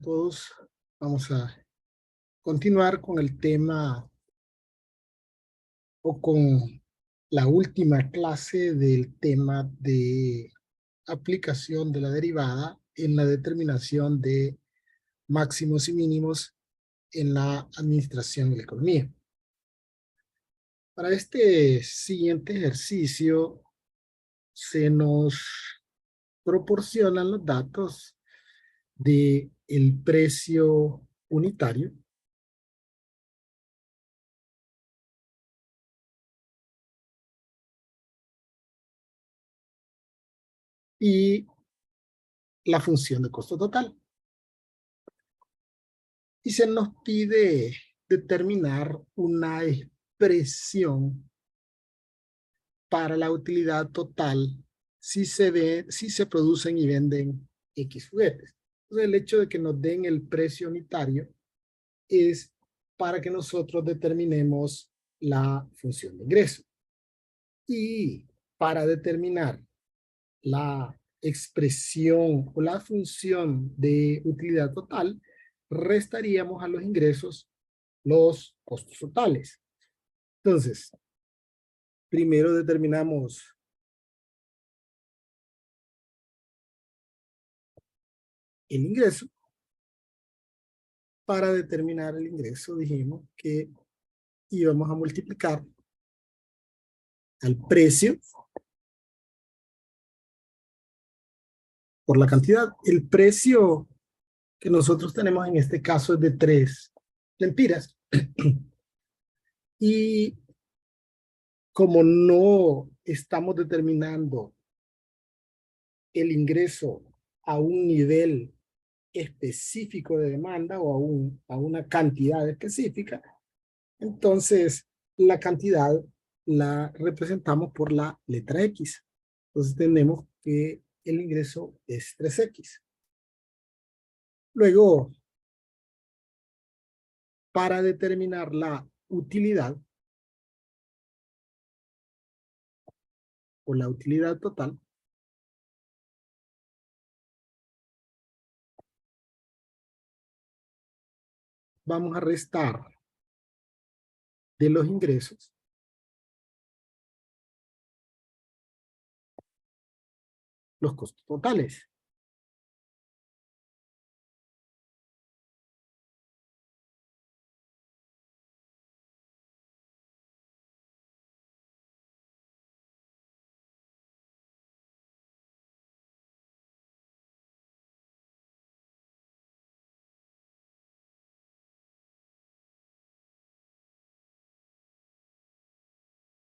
Todos vamos a continuar con el tema o con la última clase del tema de aplicación de la derivada en la determinación de máximos y mínimos en la administración de la economía. Para este siguiente ejercicio se nos proporcionan los datos de el precio unitario y la función de costo total. Y se nos pide determinar una expresión para la utilidad total si se producen y venden X juguetes. Entonces, el hecho de que nos den el precio unitario es para que nosotros determinemos la función de ingreso. Y para determinar la expresión o la función de utilidad total, restaríamos a los ingresos los costos totales. Entonces, primero determinamos el ingreso. Para determinar el ingreso dijimos que íbamos a multiplicar al precio por la cantidad. El precio que nosotros tenemos en este caso es de 3 lempiras. Y como no estamos determinando el ingreso a un nivel específico de demanda o a una cantidad específica, entonces la cantidad la representamos por la letra X. Entonces tenemos que el ingreso es 3X. Luego, para determinar la utilidad o la utilidad total, vamos a restar de los ingresos los costos totales.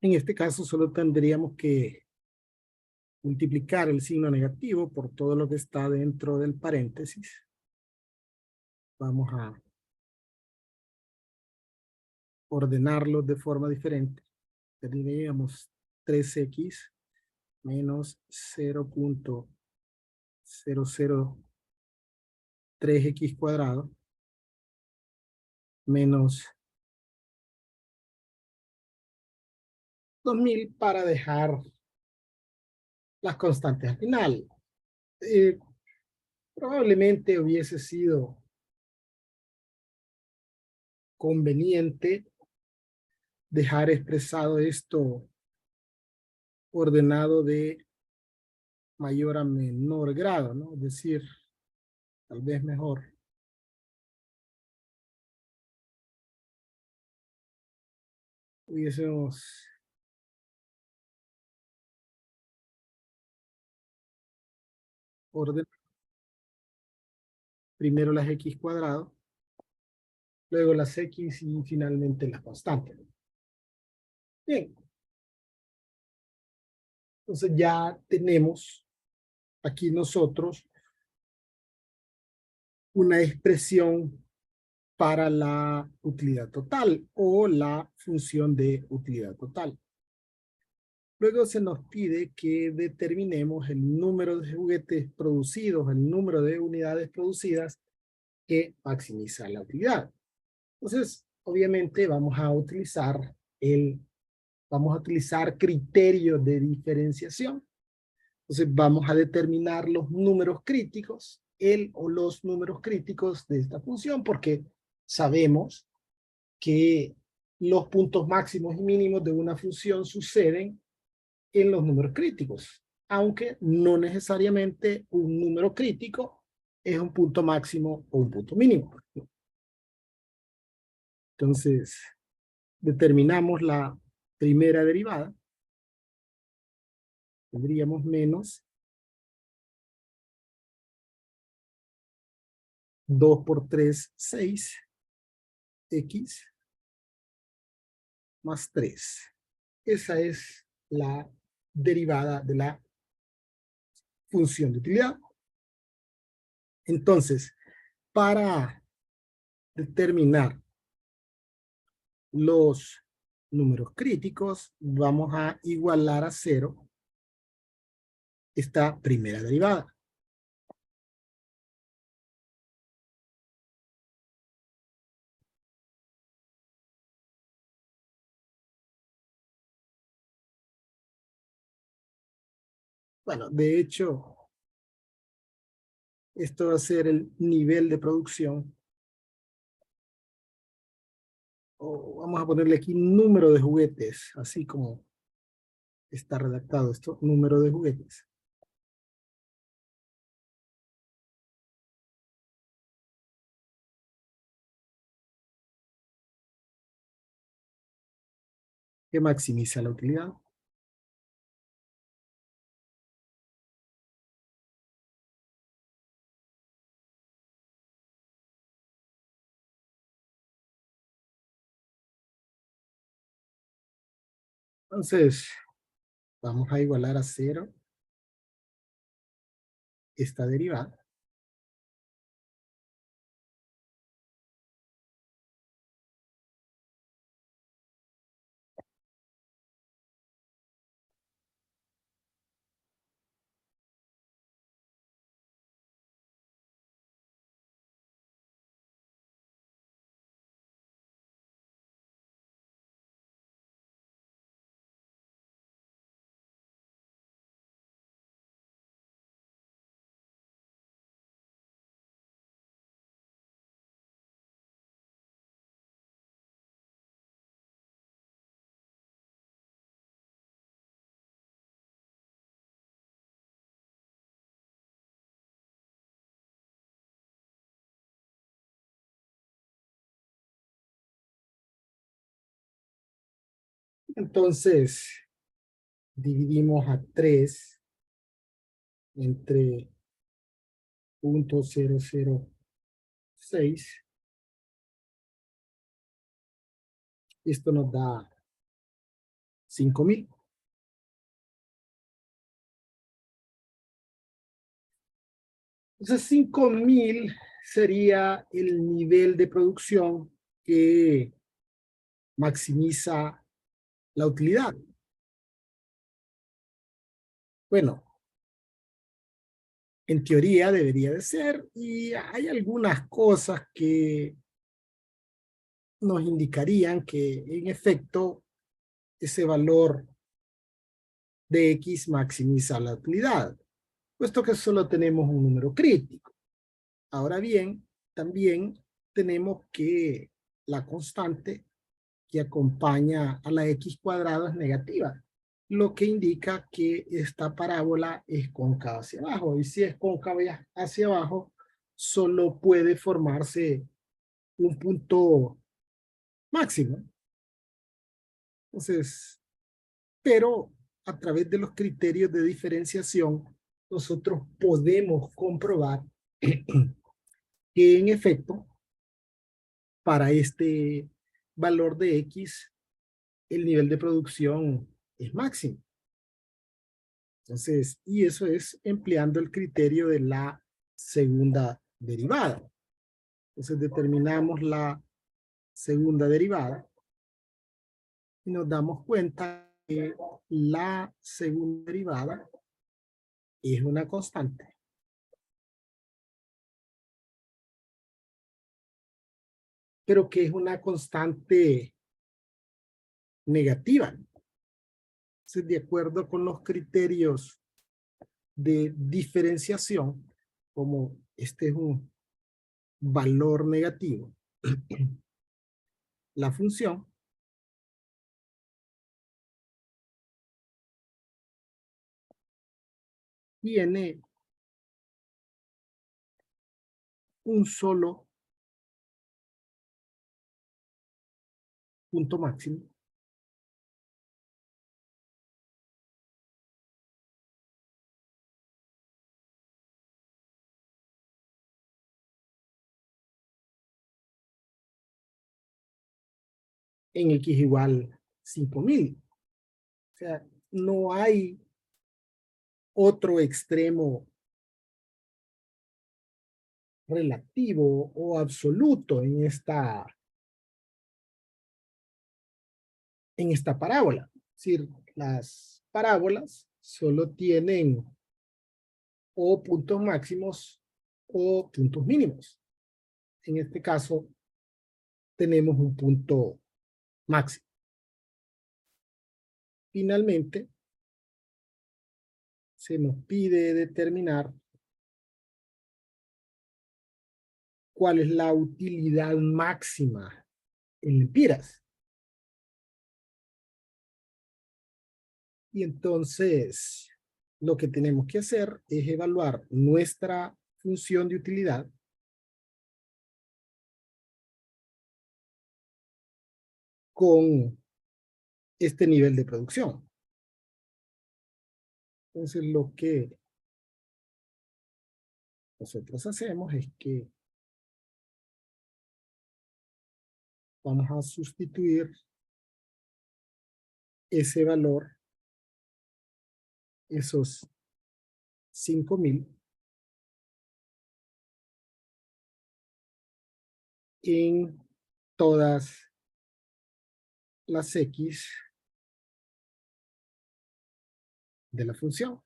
En este caso solo tendríamos que multiplicar el signo negativo por todo lo que está dentro del paréntesis. Vamos a ordenarlos de forma diferente. Tendríamos 3X menos 0.003X cuadrado menos 2000 para dejar las constantes al final. Probablemente hubiese sido conveniente dejar expresado esto ordenado de mayor a menor grado, ¿no? Es decir, tal vez mejor hubiésemos ordenado primero las X cuadrado, luego las X y finalmente las constantes. Bien. Entonces ya tenemos aquí nosotros una expresión para la utilidad total o la función de utilidad total. Luego se nos pide que determinemos el número de juguetes producidos, el número de unidades producidas que maximiza la utilidad. Entonces, obviamente vamos a utilizar criterios de diferenciación. Entonces vamos a determinar los números críticos el o los números críticos de esta función, porque sabemos que los puntos máximos y mínimos de una función suceden en los números críticos, aunque no necesariamente un número crítico es un punto máximo o un punto mínimo. Entonces, determinamos la primera derivada. Tendríamos menos 2 por 3, 6, x más 3. Esa es la derivada de la función de utilidad. Entonces, para determinar los números críticos, vamos a igualar a 0 esta primera derivada. Bueno, de hecho, esto va a ser el nivel de producción. O vamos a ponerle aquí número de juguetes, así como está redactado esto, número de juguetes. Que maximiza la utilidad. Entonces, vamos a igualar a 0 esta derivada. Entonces, dividimos a 3 entre 0.006. Esto nos da 5,000. Entonces, 5,000 sería el nivel de producción que maximiza la utilidad. Bueno, en teoría debería de ser, y hay algunas cosas que nos indicarían que en efecto ese valor de X maximiza la utilidad, puesto que solo tenemos un número crítico. Ahora bien, también tenemos que la constante que acompaña a la X cuadrado es negativa, lo que indica que esta parábola es cóncava hacia abajo, y si es cóncava hacia abajo, solo puede formarse un punto máximo. Entonces, pero a través de los criterios de diferenciación, nosotros podemos comprobar que en efecto, para este valor de X, el nivel de producción es máximo. Entonces, y eso es empleando el criterio de la segunda derivada. Entonces determinamos la segunda derivada y nos damos cuenta que la segunda derivada es una constante. Pero que es una constante negativa. Entonces, de acuerdo con los criterios de diferenciación, como este es un valor negativo, la función tiene un solo punto máximo en x igual 5000. O sea, no hay otro extremo relativo o absoluto en esta parábola. Es decir, las parábolas solo tienen o puntos máximos o puntos mínimos. En este caso, tenemos un punto máximo. Finalmente, se nos pide determinar cuál es la utilidad máxima en lempiras. Y entonces, lo que tenemos que hacer es evaluar nuestra función de utilidad con este nivel de producción. Entonces, lo que nosotros hacemos es que vamos a sustituir ese valor, esos 5000, en todas las X de la función.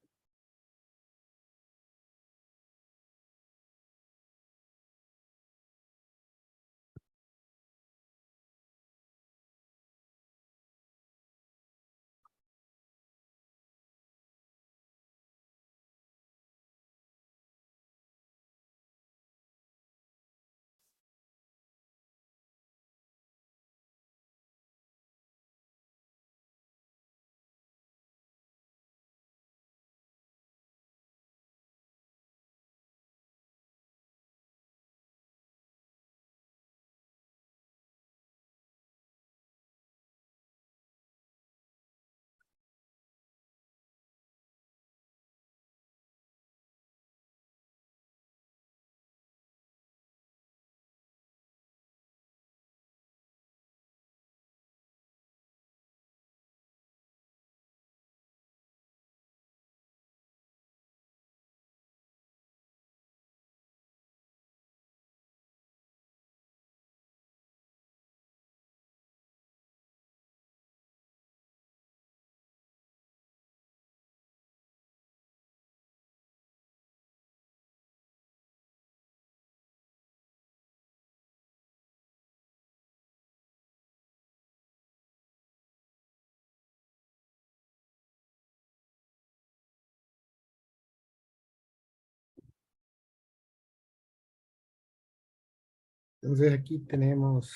Entonces aquí tenemos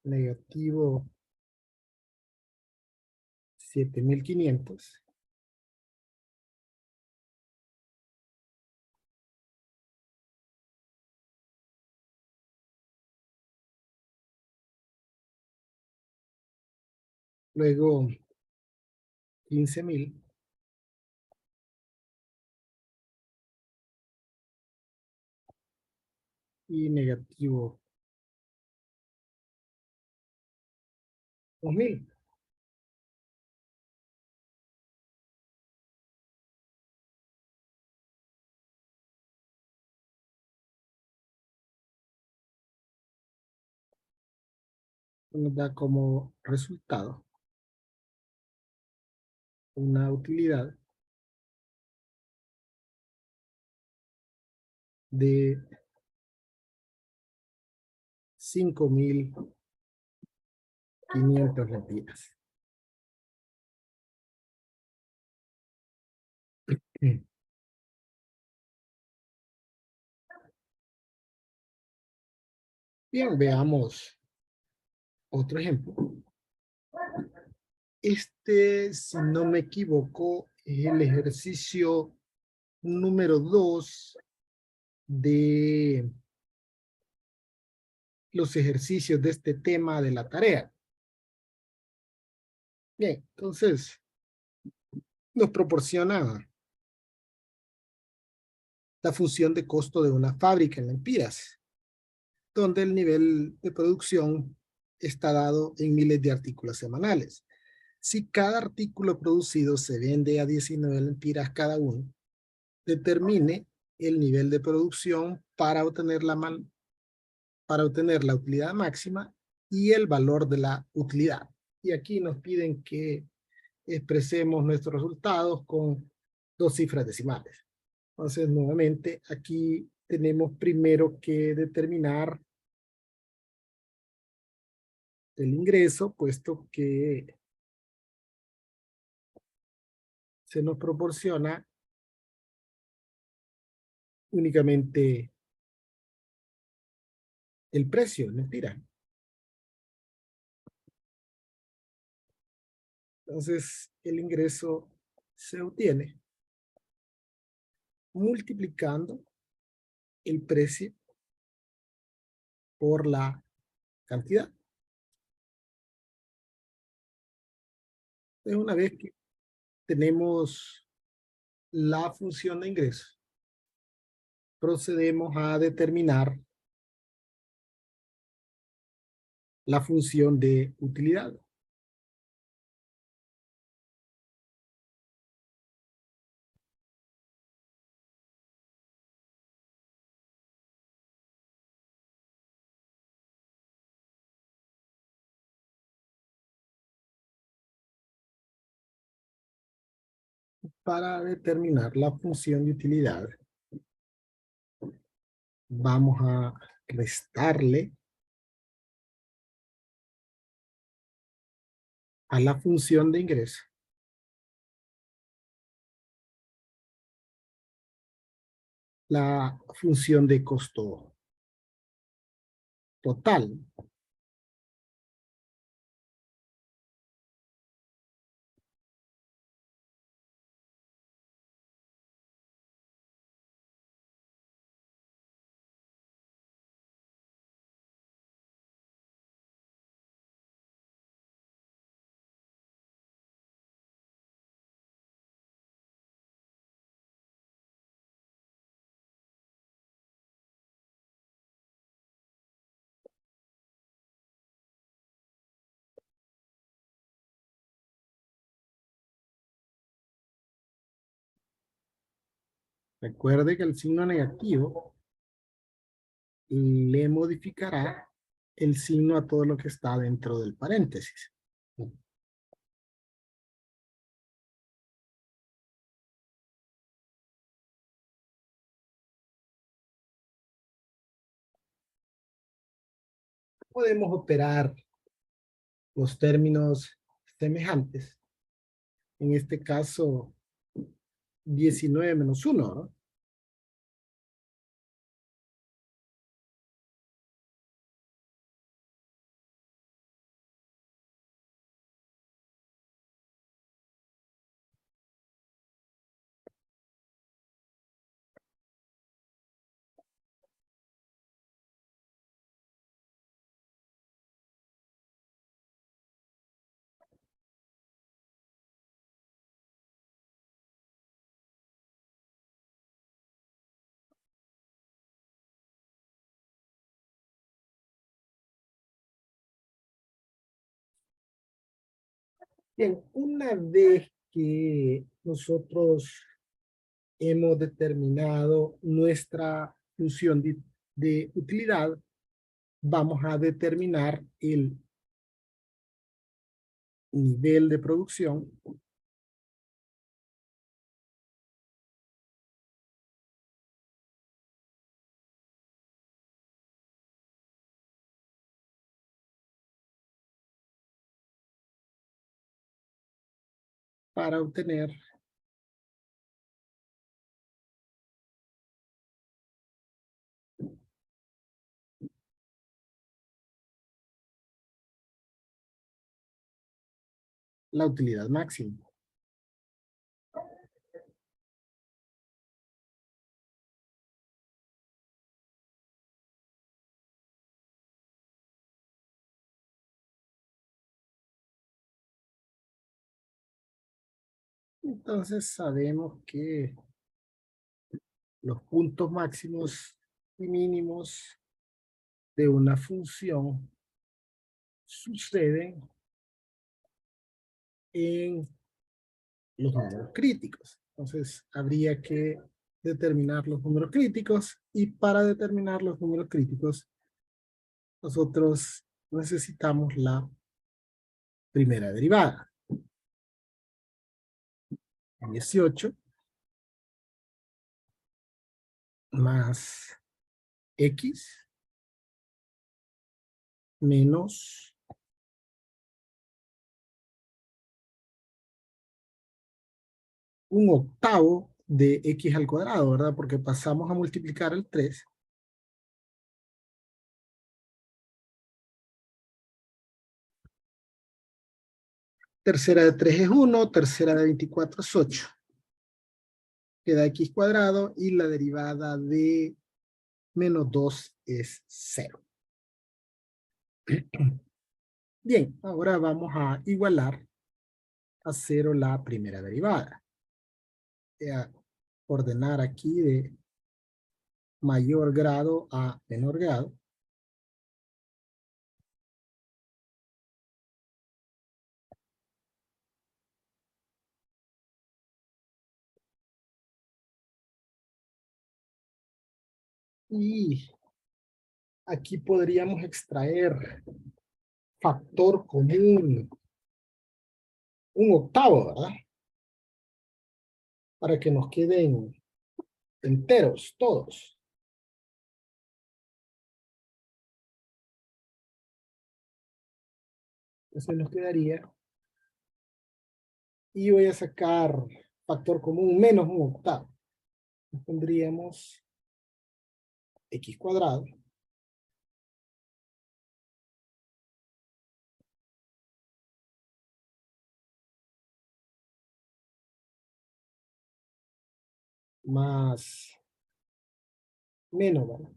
negativo 7500. Luego 15000. Y negativo 2000. Nos da como resultado una utilidad de 5500 lempiras. Bien, veamos otro ejemplo. Este, si no me equivoco, es el ejercicio número 2 de los ejercicios de este tema de la tarea. Bien, entonces nos proporciona la función de costo de una fábrica en lempiras, donde el nivel de producción está dado en miles de artículos semanales. Si cada artículo producido se vende a 19 lempiras cada uno, determine el nivel de producción para obtener la utilidad máxima y el valor de la utilidad. Y aquí nos piden que expresemos nuestros resultados con dos cifras decimales. Entonces, nuevamente, aquí tenemos primero que determinar el ingreso, puesto que se nos proporciona únicamente el precio, mentira. Entonces, el ingreso se obtiene multiplicando el precio por la cantidad. Entonces, una vez que tenemos la función de ingreso, procedemos a determinar la función de utilidad. Para determinar la función de utilidad, vamos a restarle a la función de ingreso la función de costo total. Recuerde que el signo negativo le modificará el signo a todo lo que está dentro del paréntesis. Podemos operar los términos semejantes. En este caso, 19 menos 1, ¿no? Bien, una vez que nosotros hemos determinado nuestra función de utilidad, vamos a determinar el nivel de producción para obtener la utilidad máxima. Entonces sabemos que los puntos máximos y mínimos de una función suceden en los números críticos. Entonces habría que determinar los números críticos, y para determinar los números críticos nosotros necesitamos la primera derivada. 18 más x menos un octavo de x al cuadrado, ¿verdad? Porque pasamos a multiplicar el 3. Tercera de 3 es 1, tercera de 24 es 8. Queda x cuadrado y la derivada de menos 2 es 0. Bien, ahora vamos a igualar a 0 la primera derivada. Voy a ordenar aquí de mayor grado a menor grado. Y aquí podríamos extraer factor común, un octavo, ¿verdad? Para que nos queden enteros todos. Entonces nos quedaría. Y voy a sacar factor común menos un octavo. Tendríamos x cuadrado más menos, ¿verdad?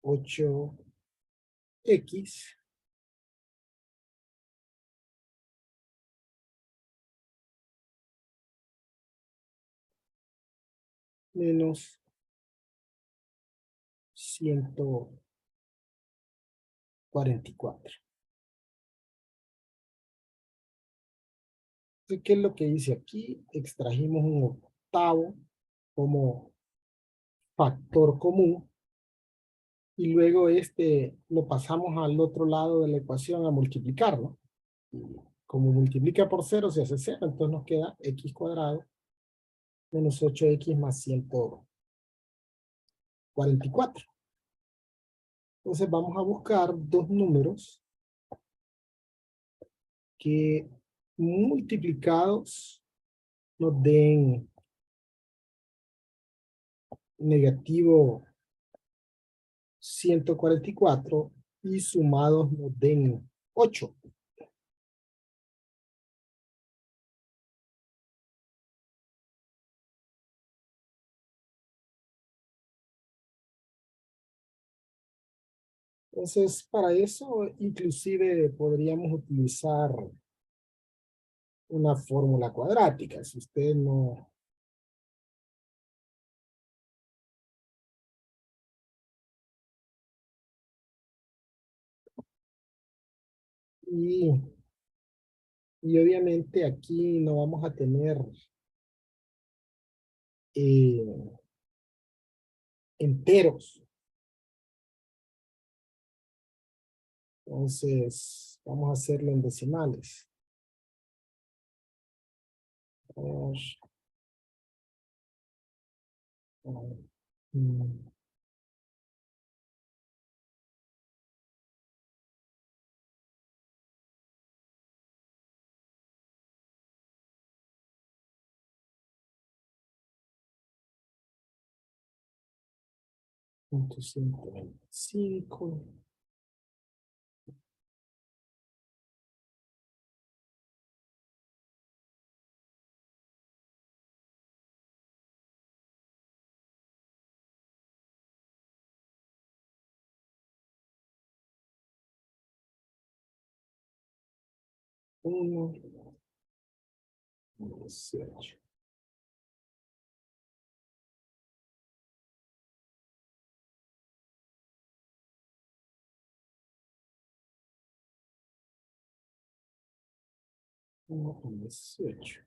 8x menos 144. Entonces, ¿qué es lo que hice aquí? Extrajimos un octavo como factor común, y luego lo pasamos al otro lado de la ecuación a multiplicarlo. Y como multiplica por 0 se hace 0, entonces nos queda x cuadrado menos 8x más 144. Entonces vamos a buscar dos números que multiplicados nos den negativo 144 y sumados nos den 8. Entonces, para eso, inclusive podríamos utilizar una fórmula cuadrática. Si usted no... Y obviamente aquí no vamos a tener eh, enteros. Entonces, vamos a hacerlo en decimales. A ver, mm, 125. 1, 18. Uno, 18.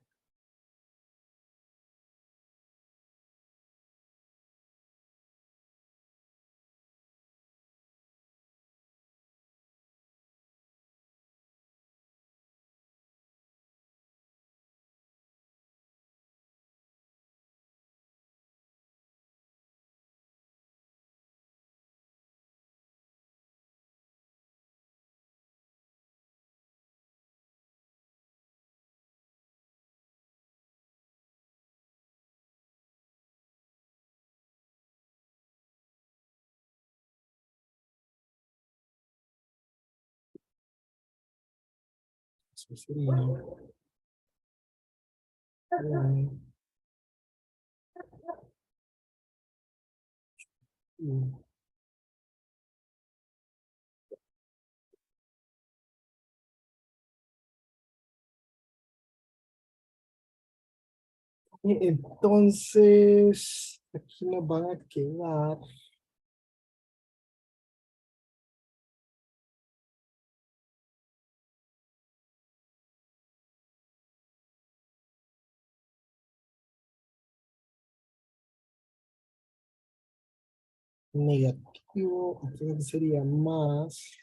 Eso sería 1, 1. Entonces, aquí nos van a quedar negativo, entonces sería más.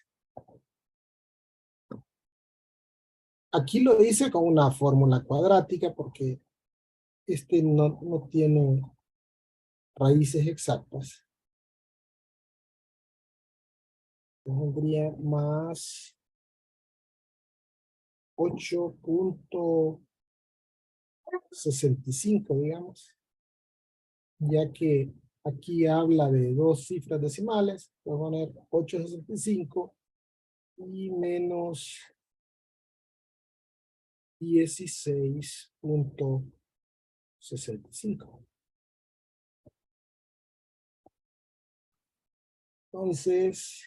Aquí lo hice con una fórmula cuadrática porque este no tiene raíces exactas. Tendría más 8.65, digamos, ya que aquí habla de dos cifras decimales. Voy a poner 8.65 y menos 16.65. Entonces,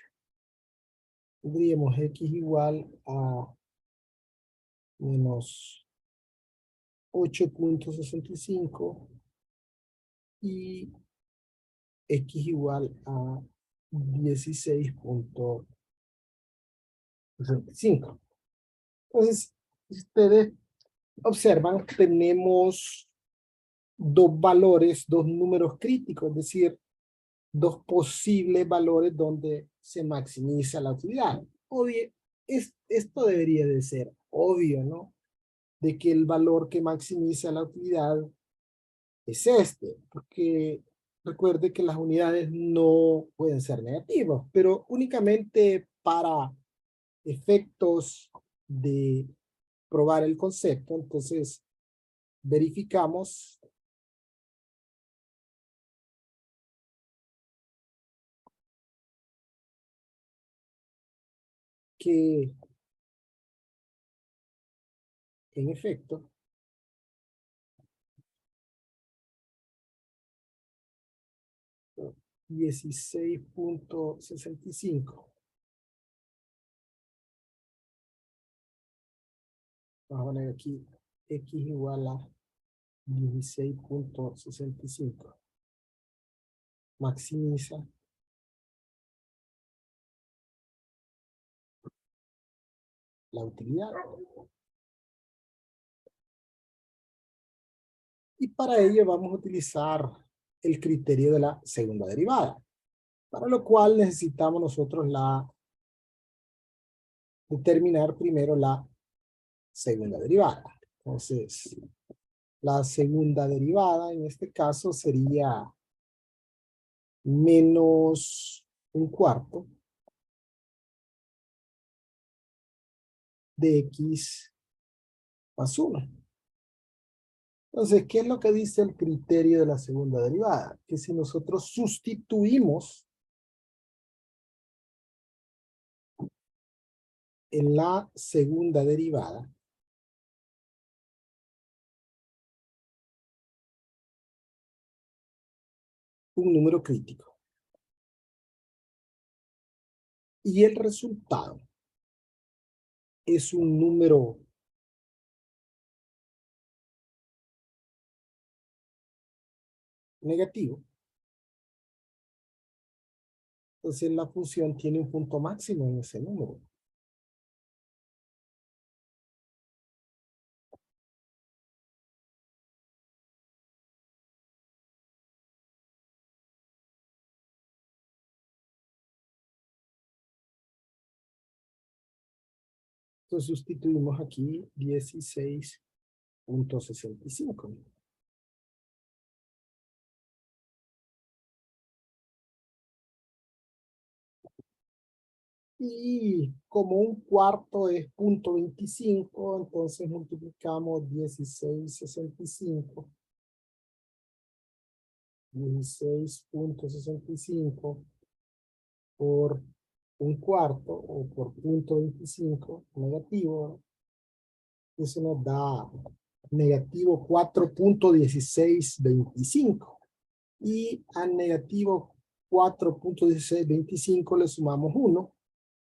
tendríamos x igual a menos 8.65 y x igual a 16.65. Entonces, si ustedes observan, tenemos dos valores, dos números críticos, es decir, dos posibles valores donde se maximiza la utilidad. Obvio, esto debería de ser obvio, ¿no? De que el valor que maximiza la utilidad es este, porque recuerde que las unidades no pueden ser negativas, pero únicamente para efectos de probar el concepto. Entonces verificamos que en efecto 16.65, vamos a poner aquí x igual a 16.65, maximiza la utilidad. Y para ello vamos a utilizar el criterio de la segunda derivada, para lo cual necesitamos nosotros determinar primero la segunda derivada. Entonces, la segunda derivada en este caso sería menos un cuarto de x más 1. Entonces, ¿qué es lo que dice el criterio de la segunda derivada? Que si nosotros sustituimos en la segunda derivada un número crítico y el resultado es un número negativo, entonces la función tiene un punto máximo en ese número. Entonces sustituimos aquí 16.65. Y como un cuarto es 0.25, entonces multiplicamos 16.65 por un cuarto o por 0.25 negativo. Eso nos da negativo 4.1625. Y a negativo 4.1625 le sumamos 1.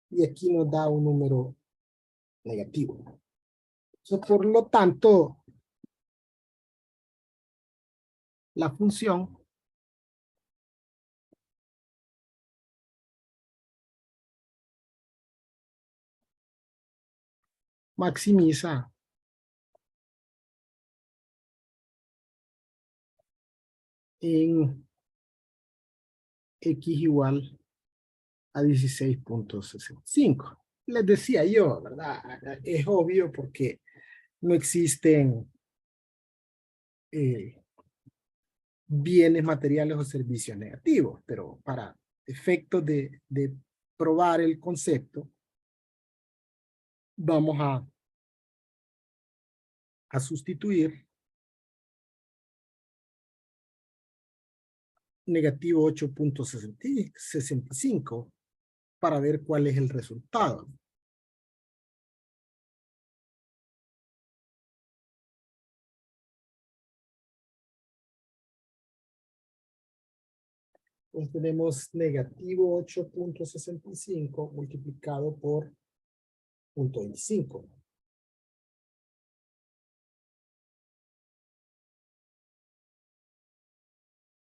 Y aquí nos da un número negativo. Entonces, por lo tanto, la función maximiza en x igual a 16.65. Les decía yo, ¿verdad? Es obvio porque no existen bienes materiales o servicios negativos, pero para efectos de probar el concepto, vamos a sustituir negativo 8.65 para ver cuál es el resultado. Entonces tenemos negativo 8.65 multiplicado por 0.25.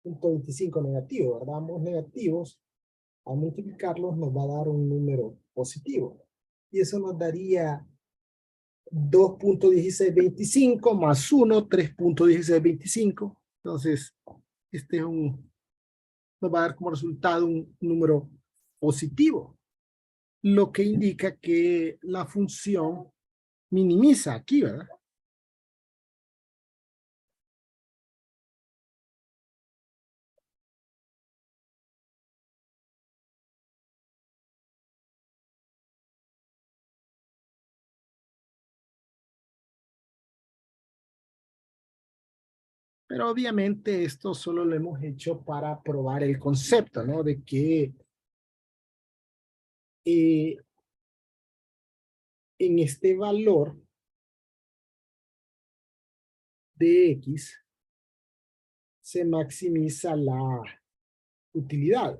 0.25 negativo, ¿verdad? Ambos negativos, al multiplicarlos nos va a dar un número positivo. Y eso nos daría 2.1625 más 1, 3.1625. Entonces, este es nos va a dar como resultado un número positivo, lo que indica que la función minimiza aquí, ¿verdad? Pero obviamente esto solo lo hemos hecho para probar el concepto, ¿no? De que en este valor de X se maximiza la utilidad.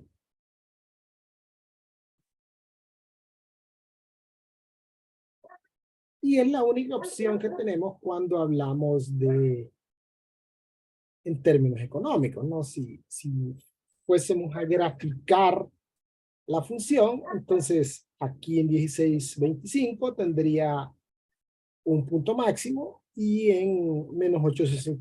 Y es la única opción que tenemos cuando hablamos en términos económicos, ¿no? Si fuésemos a graficar la función, entonces aquí en 16.25 tendría un punto máximo y en menos 8.65